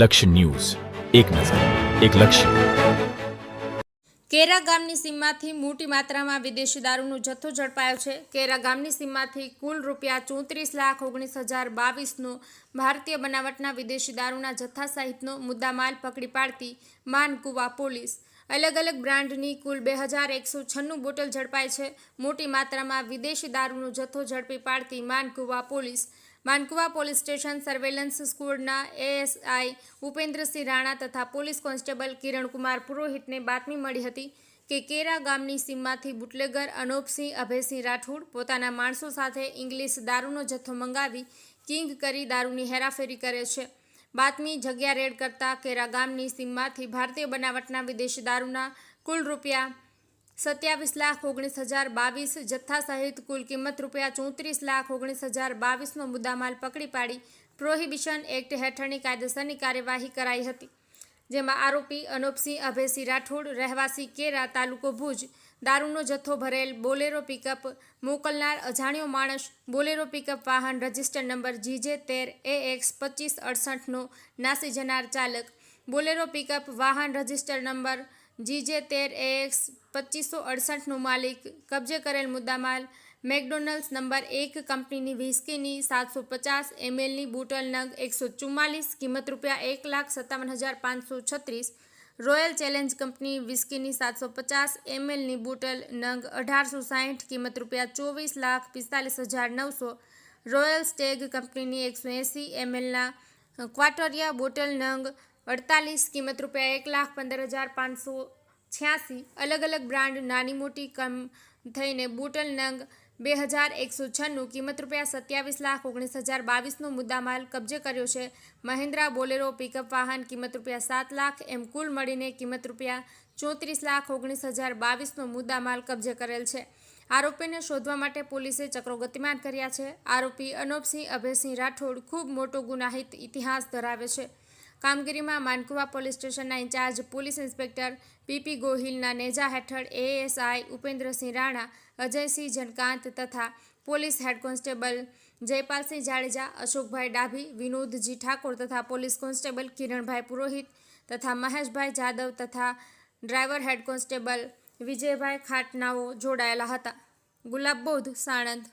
લક્ષ્ય ન્યૂઝ, એક નજર, એક લક્ષ્ય. કેરા ગામની સીમમાંથી મોટી માત્રામાં વિદેશી દારૂનો જથ્થો ઝડપાયો છે. કેરા ગામની સીમમાંથી કુલ ₹34,19,022નો ભારતીય બનાવટના વિદેશી દારૂના જથ્થા સહિતનો મુદ્દામાલ પકડી પાડતી માનકુવા પોલીસ. અલગ અલગ બ્રાન્ડની કુલ 2196 બોટલ ઝડપાઈ છે. મોટી માત્રામાં વિદેશી દારૂનો જથ્થો ઝડપી પાડતી Mankuva police. Mankuva police station surveillance સ્ક્વોડના એએસઆઈ ઉપેન્દ્રસિંહ રાણા તથા પોલીસ કોન્સ્ટેબલ કિરણકુમાર પુરોહિતને બાતમી મળી હતી કે કેરા ગામની સીમમાંથી બુટલેગર અનોપસિંહ અભયસિંહ રાઠોડ પોતાના માણસો સાથે ઇંગ્લિશ દારૂનો જથ્થો મંગાવી કિંગ કરી દારૂની હેરાફેરી કરે છે. બાતમી જગ્યા રેડ કરતા કેરા ગામની સીમમાંથી ભારતીય બનાવટના વિદેશી દારૂના કુલ ₹27,19,022 જથ્થા સહિત કુલ કિંમત ₹34,19,022નો મુદ્દામાલ પકડી પાડી પ્રોહિબિશન એક્ટ હેઠળની કાયદેસરની કાર્યવાહી કરાઈ હતી. જેમાં આરોપી અનોપસિંહ અભયસિંહ રાઠોડ રહેવાસી કેરા તાલુકો ભુજ દારૂનો જથ્થો ભરેલ બોલેરો પિકઅપ મોકલનાર અજાણ્યો માણસ બોલેરો પિકઅપ વાહન રજિસ્ટર નંબર GJ13AX2568નો નાસી જનાર ચાલક બોલેરો પિકઅપ વાહન રજિસ્ટર નંબર GJ13AX2568નો માલિક કબજે કરેલ મુદ્દામાલ મેકડોનલ્ડ્સ નંબર 1 કંપનીની વ્હિસ્કીની 750 mlની બોટલ નંગ 144 કિંમત ₹1,57,536 રોયલ ચેલેન્જ કંપની વ્હિસ્કીની 750 mlની બોટલ નંગ 1860 કિંમત ₹24,45,900 રોયલ સ્ટેગ કંપનીની 180 mlના ક્વાટરિયા બોટલ નંગ 48 કિંમત ₹1,15,586 અલગ અલગ બ્રાન્ડ નાની મોટી કમ થઈને બોટલ નંગ 2,196 કિંમત ₹27,19,022નો મુદ્દામાલ કબજે કર્યો છે. મહિન્દ્રા બોલેરો પિકઅપ વાહન કિંમત ₹7 લાખ એમ કુલ મળીને કિંમત ₹34,19,022નો મુદ્દામાલ કબજે કરેલ છે. આરોપીને શોધવા માટે પોલીસે ચક્રો ગતિમાન કર્યા છે. આરોપી અનોપસિંહ અભયસિંહ રાઠોડ ખૂબ મોટો ગુનાહિત ઇતિહાસ ધરાવે છે. કામગીરીમાં માનકુવા પોલીસ સ્ટેશનના ઇન્ચાર્જ પોલીસ ઇન્સ્પેક્ટર પીપી ગોહિલના નેજા હેઠળ એએસઆઈ ઉપેન્દ્રસિંહ રાણા, અજયસિંહ જનકાંત તથા police head constable Jaypalsinh Jadeja, Ashokbhai Dabhi, Vinodji Thakor તથા પોલીસ કોન્સ્ટેબલ કિરણભાઈ પુરોહિત તથા મહેશભાઈ જાદવ તથા ડ્રાઈવર હેડ કોન્સ્ટેબલ વિજયભાઈ ખાટનાઓ જોડાયેલા હતા. ગુલાબ બોધ, સાણંદ.